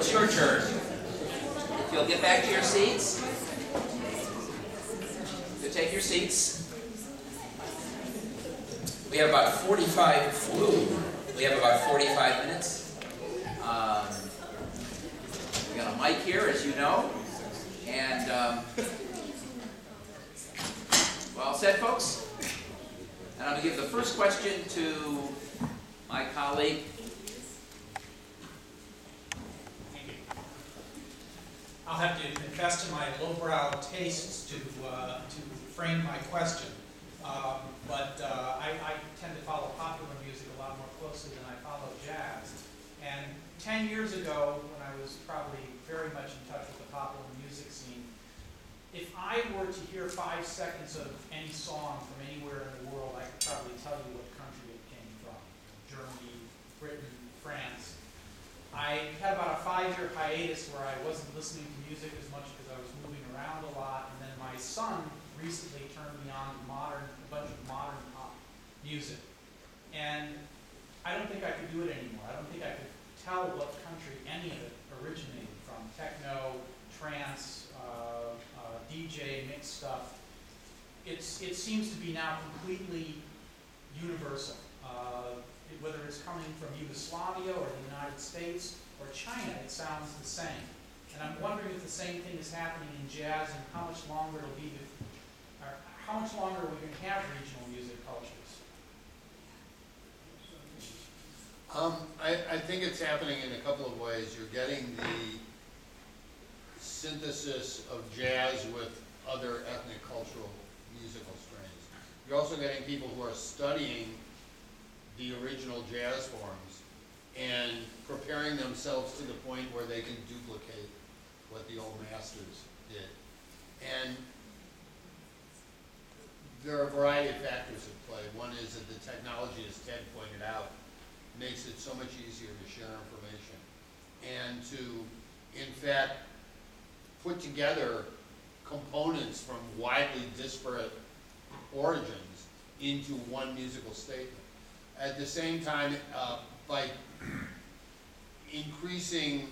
it's your turn. If you'll get back to your seats. You'll take your seats. We have about 45 minutes. We got a mic here, as you know. And, well, all set, folks? And I'm going to give the first question to my colleague. Thank you. I'll have to confess to my lowbrow tastes to frame my question. But I tend to follow popular music a lot more closely than I follow jazz. And 10 years ago, when I was probably very much in touch with the popular music scene, if I were to hear 5 seconds of any song from anywhere in the world, I could probably tell you what country it came from. Germany, Britain, France. I had about a 5-year hiatus where I wasn't listening to music as much because I was moving around a lot, and then my son recently turned me on to a bunch of modern pop music. And I don't think I could do it anymore. I don't think I could tell what country any of it originated from. Techno, trance, DJ, mixed stuff. It seems to be now completely universal. Whether it's coming from Yugoslavia or the United States or China, it sounds the same. And I'm wondering if the same thing is happening in jazz and how much longer it'll be how much longer are we going to have regional music cultures? I think it's happening in a couple of ways. You're getting the synthesis of jazz with other ethnic cultural musical strains. You're also getting people who are studying the original jazz forms and preparing themselves to the point where they can duplicate what the old masters did. And there are a variety of factors at play. One is that the technology, as Ted pointed out, makes it so much easier to share information and to, in fact, put together components from widely disparate origins into one musical statement. At the same time, by increasing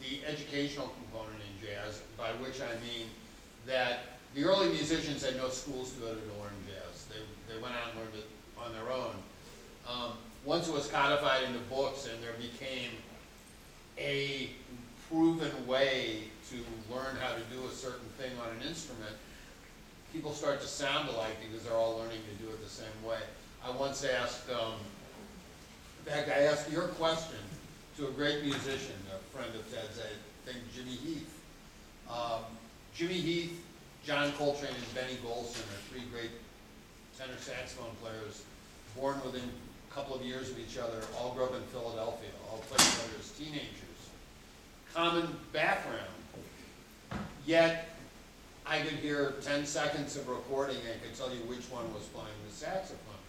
the educational component in jazz, by which I mean that the early musicians had no schools to go to learn jazz. They went out and learned it on their own. Once it was codified into books and there became a proven way to learn how to do a certain thing on an instrument, people start to sound alike because they're all learning to do it the same way. I once asked, in fact, I asked your question to a great musician, a friend of Ted's, I think Jimmy Heath. Jimmy Heath, John Coltrane, and Benny Golson are 3 great tenor saxophone players, born within a couple of years of each other, all grew up in Philadelphia, all played together as teenagers. Common background, yet I could hear 10 seconds of recording and could tell you which one was playing the saxophone.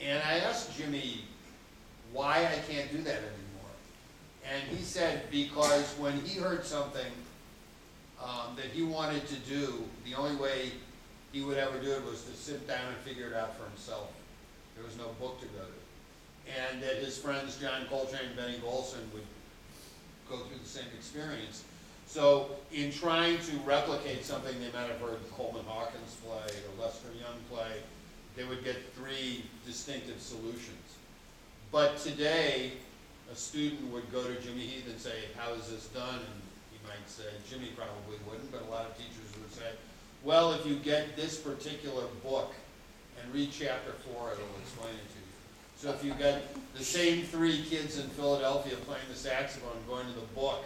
And I asked Jimmy why I can't do that anymore. And he said because when he heard something that he wanted to do, the only way he would ever do it was to sit down and figure it out for himself. There was no book to go to. And that his friends John Coltrane and Benny Golson would go through the same experience. So in trying to replicate something they might have heard Coleman Hawkins play or Lester Young play, they would get 3 distinctive solutions. But today, a student would go to Jimmy Heath and say, how is this done? And he might say, Jimmy probably wouldn't, but a lot of teachers would say, well, if you get this particular book and read chapter 4, it'll explain it to you. So if you get the same 3 kids in Philadelphia playing the saxophone going to the book,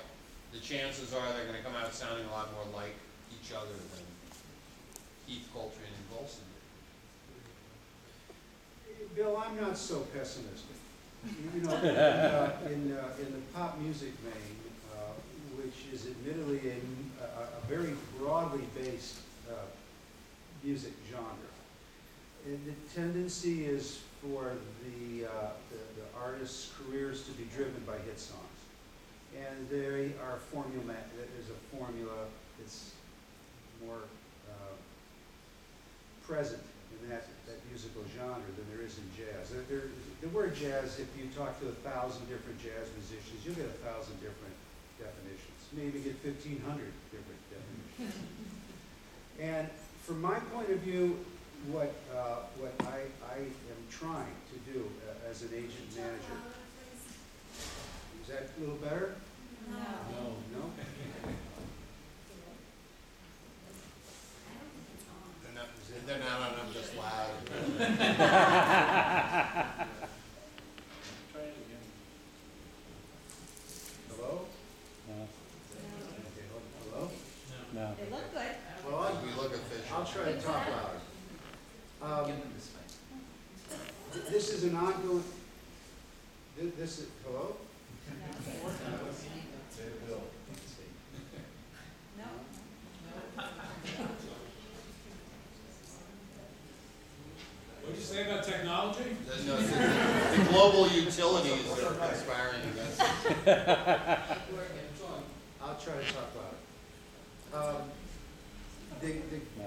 the chances are they're going to come out sounding a lot more like each other than Heath, Coltrane, and Golson did. Bill, I'm not so pessimistic. You know, in the pop music vein, which is admittedly a very broadly based music genre, the tendency is for the artists' careers to be driven by hit songs. And they are there's a formula that's more present in that musical genre than there is in jazz. The word jazz, if you talk to 1,000 different jazz musicians, you'll get 1,000 different definitions. Maybe get 1,500 different definitions. And from my point of view, what I am trying to do as an agent manager, is that a little better? No. No? They're not on, I'm just loud. Hello? No. Okay, hello? No. They look good. Well, We look official. I'll try to talk louder. Give them this mic. This is an ongoing, this is, hello? No. What'd you say about technology? The global utilities are conspiring against us. I'll try to talk louder.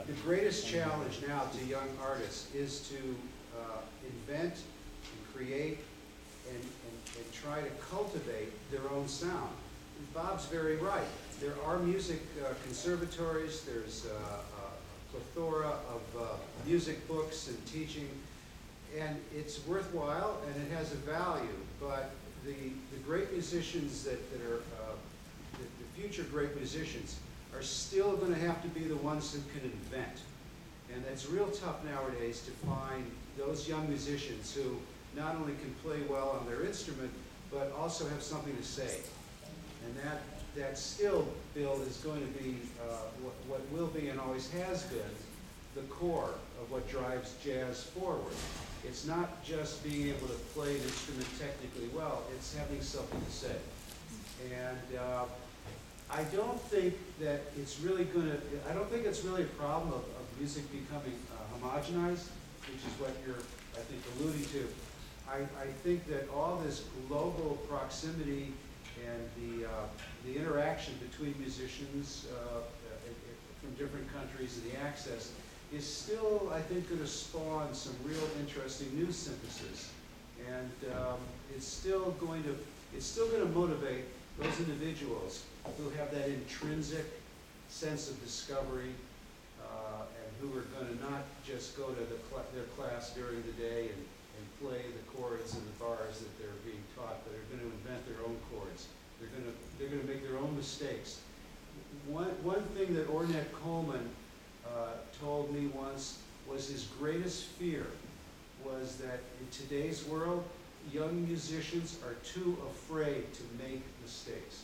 The greatest challenge now to young artists is to invent and create and try to cultivate their own sound. Bob's very right. There are music conservatories, there's a plethora of music books and teaching, and it's worthwhile and it has a value, but the great musicians that are, the future great musicians are still going to have to be the ones who can invent. And it's real tough nowadays to find those young musicians who not only can play well on their instrument, but also have something to say. And that skill build is going to be what will be and always has been the core of what drives jazz forward. It's not just being able to play an instrument technically well, it's having something to say. And I don't think that it's really I don't think it's really a problem of music becoming homogenized, which is what you're, I think, alluding to. I think that all this global proximity and the interaction between musicians from different countries and the access is still, I think, going to spawn some real interesting new synthesis. And it's still going to motivate those individuals who have that intrinsic sense of discovery and who are going to not just go to their class during the day and play the chords and the bars that they're being taught, but are going to invent their own chords. They're going to make their own mistakes. One thing that Ornette Coleman told me once was his greatest fear was that in today's world, young musicians are too afraid to make mistakes.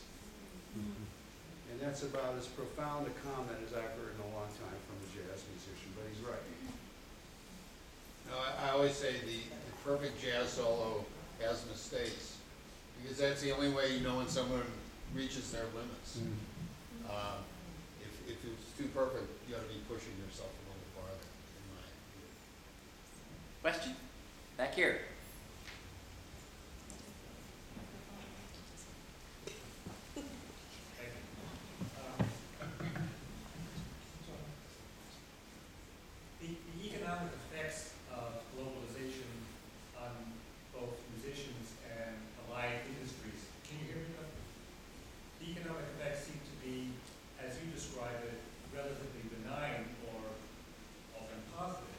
And that's about as profound a comment as I've heard in a long time from a jazz musician, but he's right. No, I always say the perfect jazz solo has mistakes, because that's the only way you know when someone reaches their limits. If it's too perfect, you got to be pushing yourself a little farther, in my view. Question? Back here. The economic effects of globalization on both musicians and allied industries. Can you hear me? The economic effects seem to be, as you describe it, relatively benign or often positive.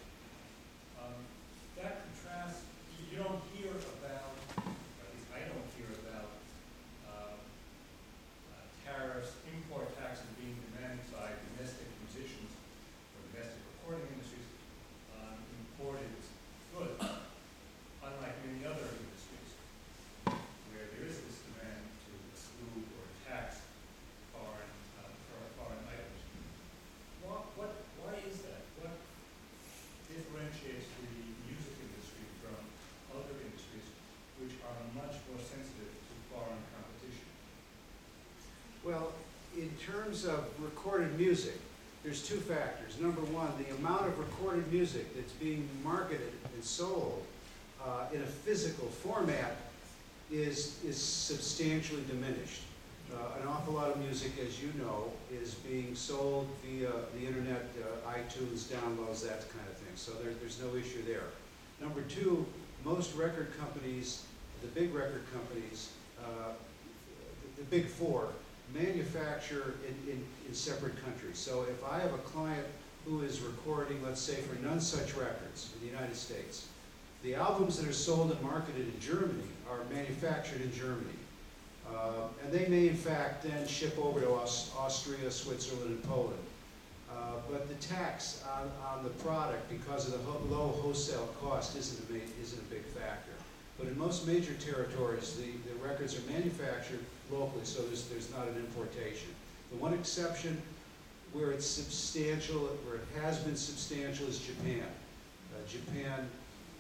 That contrasts, you don't hear about, or at least I don't hear about, tariffs, import taxes being demanded by domestic musicians or domestic recording industries on imported goods, unlike many other industries where there is this demand to exclude or tax foreign items. Why is that? What differentiates the music industry from other industries which are much more sensitive to foreign competition? Well, in terms of recorded music, there's two factors. Number one, the amount of recorded music that's being marketed and sold in a physical format is substantially diminished. An awful lot of music, as you know, is being sold via the internet, iTunes, downloads, that kind of thing. So there's no issue there. Number two, most record companies, the big record companies, the big four, manufacture in separate countries. So if I have a client who is recording, let's say, for None Such Records in the United States, the albums that are sold and marketed in Germany are manufactured in Germany. And they may, in fact, then ship over to Austria, Switzerland, and Poland. But the tax on the product, because of the low wholesale cost, isn't a big factor. But in most major territories, the records are manufactured locally, so there's not an importation. The one exception where it's substantial, where it has been substantial, is Japan. Japan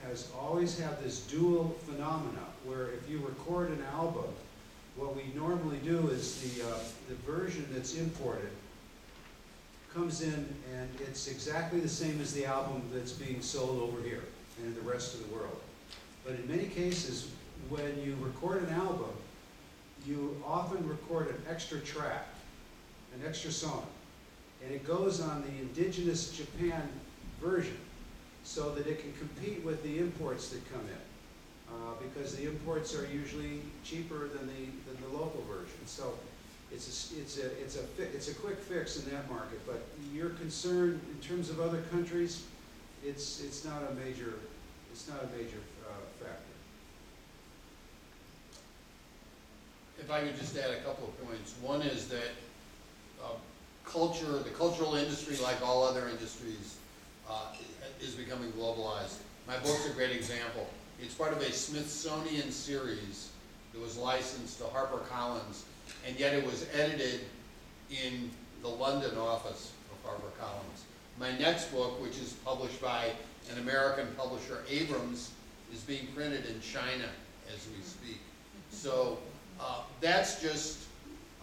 has always had this dual phenomena, where if you record an album, what we normally do is the version that's imported comes in and it's exactly the same as the album that's being sold over here and in the rest of the world. But in many cases, when you record an album, you often record an extra track, an extra song, and it goes on the indigenous Japan version so that it can compete with the imports that come in. Because the imports are usually cheaper than the local version. So it's a quick fix in that market. But your concern in terms of other countries, it's not a major factor. If I could just add a couple of points. One is that the cultural industry, like all other industries, is becoming globalized. My book's a great example. It's part of a Smithsonian series that was licensed to HarperCollins, and yet it was edited in the London office of HarperCollins. My next book, which is published by an American publisher, Abrams, is being printed in China as we speak. So that's just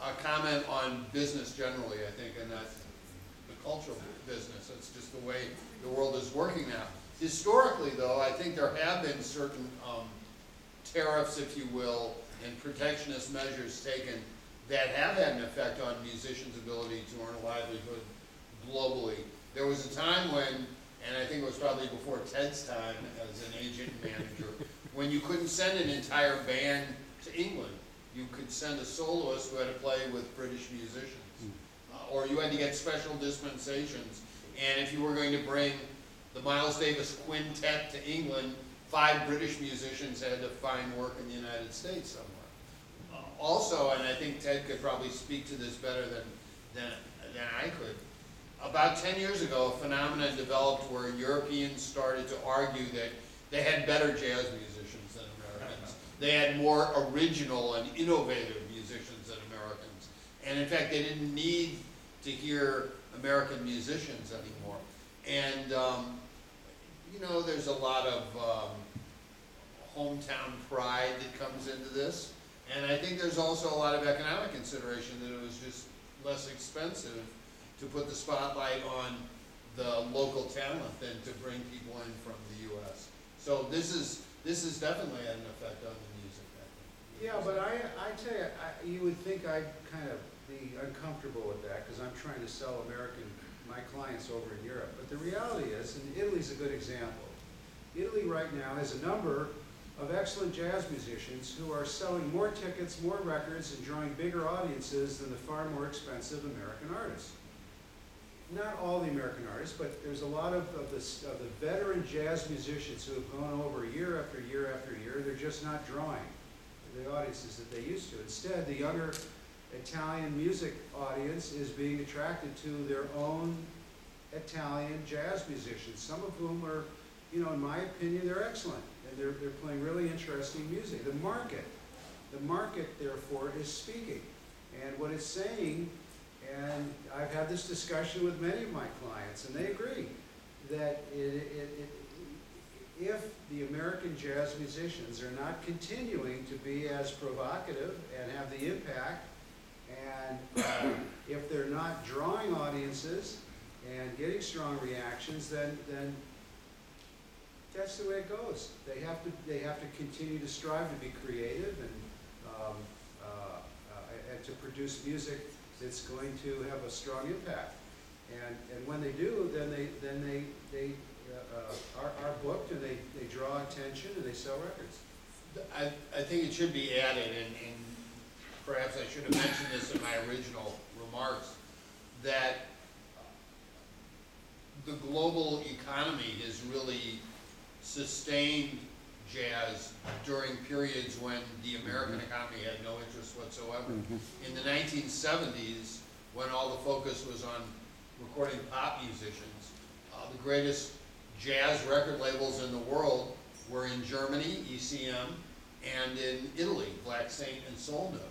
a comment on business generally, I think, and not the cultural business. It's just the way the world is working now. Historically, though, I think there have been certain tariffs, if you will, and protectionist measures taken that have had an effect on musicians' ability to earn a livelihood globally. There was a time when, and I think it was probably before Ted's time as an agent and manager, when you couldn't send an entire band to England. You could send a soloist who had to play with British musicians. Or you had to get special dispensations. And if you were going to bring the Miles Davis Quintet to England, 5 British musicians had to find work in the United States somewhere. Also, and I think Ted could probably speak to this better than I could, about 10 years ago, a phenomenon developed where Europeans started to argue that they had better jazz musicians than Americans. They had more original and innovative musicians than Americans. And in fact, they didn't need to hear American musicians anymore. And, you know, there's a lot of hometown pride that comes into this. And I think there's also a lot of economic consideration that it was just less expensive to put the spotlight on the local talent than to bring people in from the U.S. So this is definitely had an effect on the music, I think. Yeah, but I tell you, you would think I'd kind of be uncomfortable with that because I'm trying to sell my clients over in Europe. But the reality is, and Italy's a good example. Italy right now has a number of excellent jazz musicians who are selling more tickets, more records, and drawing bigger audiences than the far more expensive American artists. Not all the American artists, but there's a lot of the veteran jazz musicians who have gone over year after year after year. They're just not drawing the audiences that they used to. Instead, the younger Italian music audience is being attracted to their own Italian jazz musicians, some of whom are, you know, in my opinion, they're excellent. And they're playing really interesting music. The market, therefore, is speaking. And what it's saying, and I've had this discussion with many of my clients, and they agree, that if the American jazz musicians are not continuing to be as provocative and have the impact, and if they're not drawing audiences and getting strong reactions, then that's the way it goes. They have to continue to strive to be creative and to produce music that's going to have a strong impact. And when they do, then they are booked and they draw attention and they sell records. I think it should be added, and perhaps I should have mentioned this in my original remarks, that the global economy has really sustained jazz during periods when the American economy had no interest whatsoever. In the 1970s, when all the focus was on recording pop musicians, the greatest jazz record labels in the world were in Germany, ECM, and in Italy, Black Saint and Soul Note.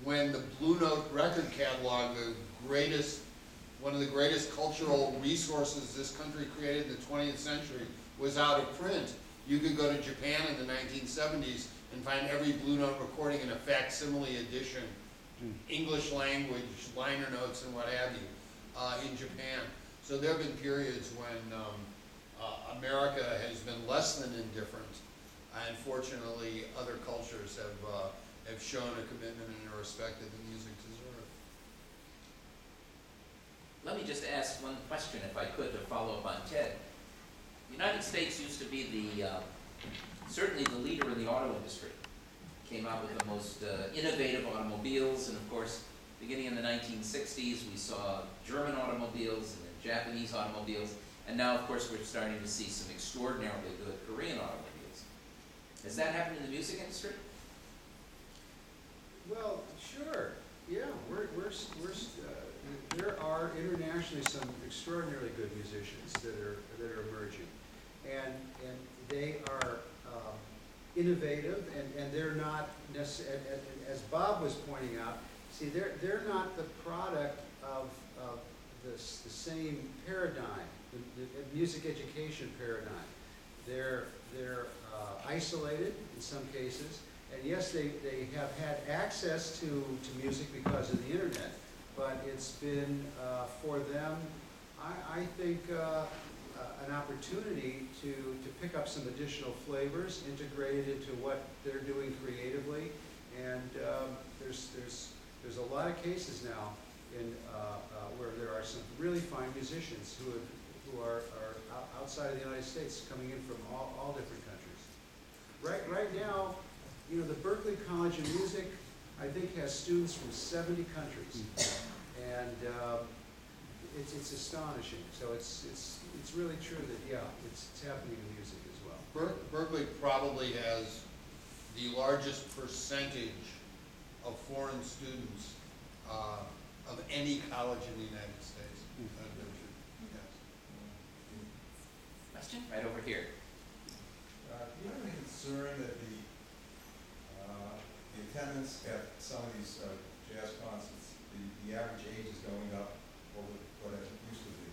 When the Blue Note record catalog, one of the greatest cultural resources this country created in the 20th century, was out of print, you could go to Japan in the 1970s and find every Blue Note recording in a facsimile edition, English language, liner notes and what have you, in Japan. So there have been periods when America has been less than indifferent, and fortunately other cultures have shown a commitment and a respect that the music deserves. Let me just ask one question, if I could, to follow up on Ted. The United States used to be certainly the leader in the auto industry. Came out with the most innovative automobiles, and of course, beginning in the 1960s, we saw German automobiles and then Japanese automobiles, and now, of course, we're starting to see some extraordinarily good Korean automobiles. Has that happened in the music industry? Well, sure, yeah, there are internationally some extraordinarily good musicians that are emerging, and they are innovative, and they're not necessarily, as Bob was pointing out. See, they're not the product of the same paradigm, the music education paradigm. They're isolated in some cases, and yes, they have had access to music because of the internet, but it's been for them, I think, an opportunity to pick up some additional flavors, integrated into what they're doing creatively, and there's a lot of cases now in where there are some really fine musicians who are outside of the United States, coming in from all different countries. Right now, you know, the Berklee College of Music, I think, has students from 70 countries, and it's astonishing. So it's really true that, yeah, it's happening in music as well. Berkeley probably has the largest percentage of foreign students of any college in the United States. Yes. Question? Right over here. Do you have any concern that the attendance at some of these jazz concerts, the average age is going up over what it used to be?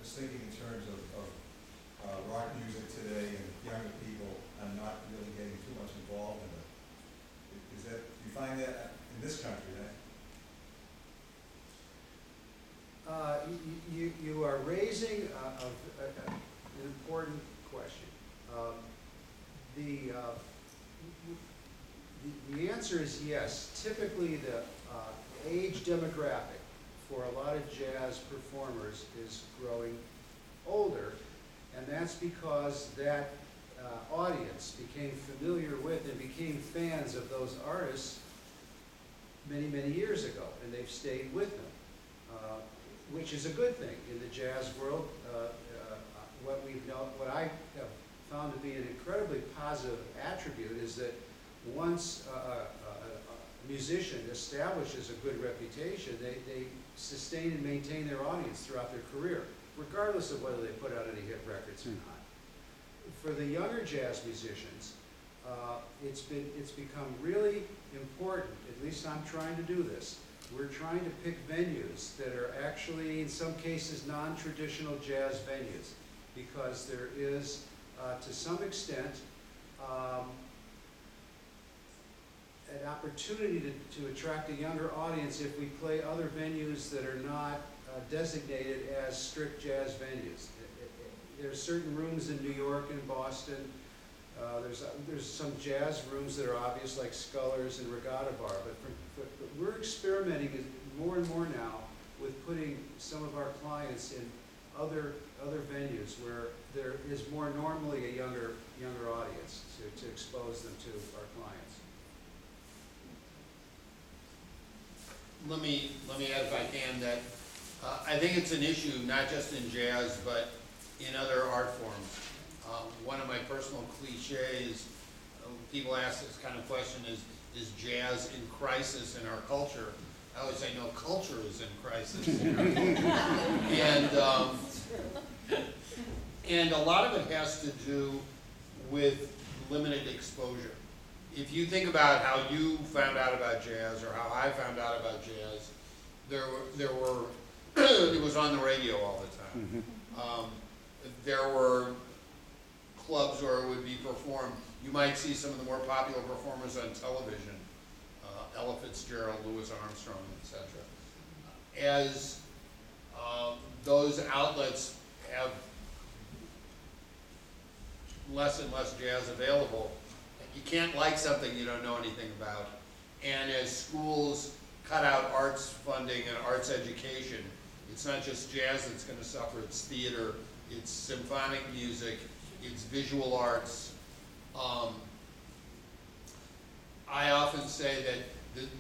Just thinking in terms of rock music today, and younger people are not really getting too much involved in it. Do you find that in this country? You are raising an important question. The answer is yes. Typically, the age demographic for a lot of jazz performers is growing older, and that's because that audience became familiar with and became fans of those artists many, many years ago, and they've stayed with them, which is a good thing in the jazz world. What I have found to be an incredibly positive attribute is that once a musician establishes a good reputation, they sustain and maintain their audience throughout their career, regardless of whether they put out any hit records or not. For the younger jazz musicians, it's become really important, at least I'm trying to do this. We're trying to pick venues that are actually, in some cases, non-traditional jazz venues, because there is, to some extent, an opportunity to attract a younger audience if we play other venues that are not designated as strict jazz venues. There's certain rooms in New York and Boston. There's some jazz rooms that are obvious, like Scullers and Regatta Bar, but we're experimenting more and more now with putting some of our clients in other venues where there is more normally a younger audience to expose them to our clients. let me add if I can that I think it's an issue not just in jazz but in other art forms. One of my personal cliches, people ask this kind of question, is jazz in crisis in our culture? I always say, no, culture is in crisis. And a lot of it has to do with limited exposure. If you think about how you found out about jazz or how I found out about jazz, it was on the radio all the time. There were clubs where it would be performed. You might see some of the more popular performers on television, Ella Fitzgerald, Louis Armstrong, etc. As those outlets have less and less jazz available, you can't like something you don't know anything about. And as schools cut out arts funding and arts education, it's not just jazz that's going to suffer, it's theater, it's symphonic music, it's visual arts. I often say that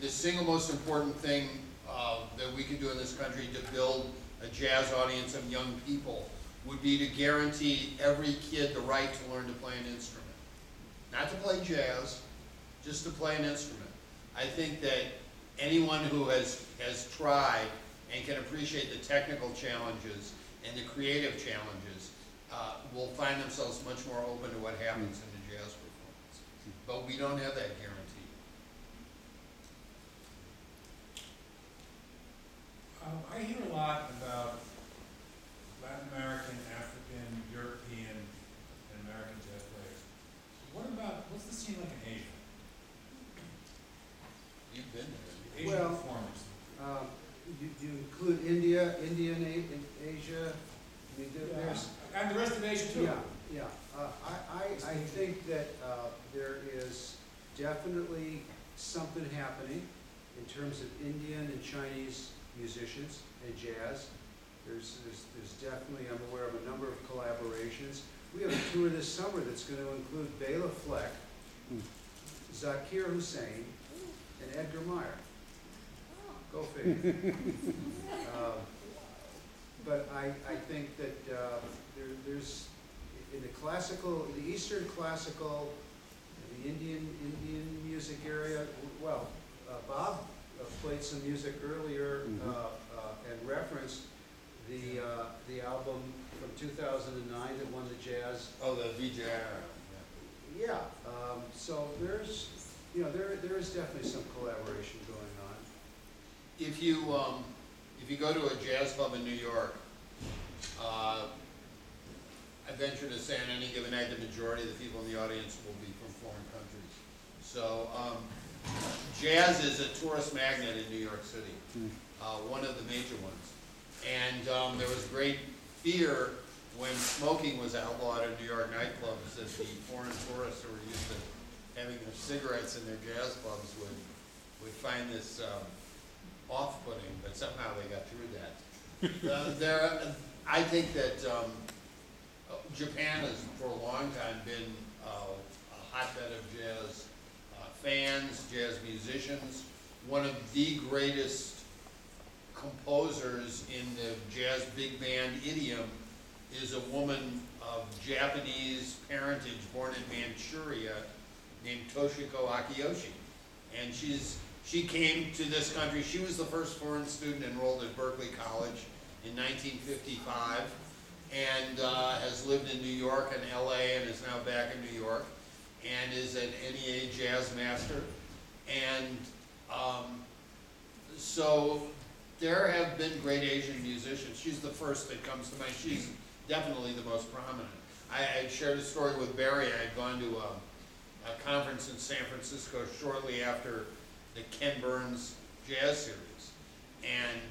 the single most important thing that we could do in this country to build a jazz audience of young people would be to guarantee every kid the right to learn to play an instrument. Not to play jazz, just to play an instrument. I think that anyone who has tried and can appreciate the technical challenges and the creative challenges will find themselves much more open to what happens in the jazz performance. But we don't have that guarantee. I hear a lot about Latin American, African, European, and American jazz players. What's the scene like in Asia? You've been there. Asian Well, performers. You include India, in Asia, I mean, there's, And the rest of Asia too. yeah. I think that there is definitely something happening in terms of Indian and Chinese musicians and jazz. There's definitely, I'm aware of a number of collaborations. We have a tour this summer that's going to include Bela Fleck, Zakir Hussain, and Edgar Meyer. Go figure. But I think that there's in the Eastern classical, the Indian music area. Well, Bob played some music earlier and referenced the album from 2009 that won the jazz. Oh, the VJR. Yeah. So there's there is definitely some collaboration going on. If you go to a jazz club in New York, I venture to say on any given night the majority of the people in the audience will be from foreign countries. So jazz is a tourist magnet in New York City, one of the major ones. And there was great fear when smoking was outlawed in New York nightclubs that the foreign tourists who were used to having their cigarettes in their jazz clubs would find this off-putting, but somehow they got through that. I think that Japan has for a long time been a hotbed of jazz fans, jazz musicians. One of the greatest composers in the jazz big band idiom is a woman of Japanese parentage born in Manchuria named Toshiko Akiyoshi. And she came to this country. She was the first foreign student enrolled at Berkeley College in 1955 and has lived in New York and LA and is now back in New York and is an NEA jazz master. And so there have been great Asian musicians. She's the first that comes to mind. She's definitely the most prominent. I shared a story with Barry. I had gone to a conference in San Francisco shortly after the Ken Burns Jazz Series. And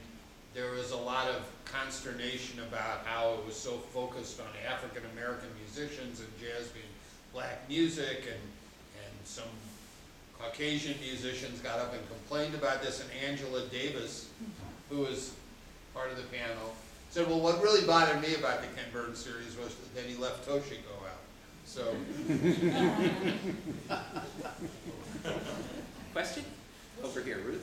there was a lot of consternation about how it was so focused on African American musicians and jazz being black music, and some Caucasian musicians got up and complained about this, and Angela Davis, who was part of the panel, said, well, what really bothered me about the Ken Burns series was that he left Toshiko out. So. Question? Over here, Ruth.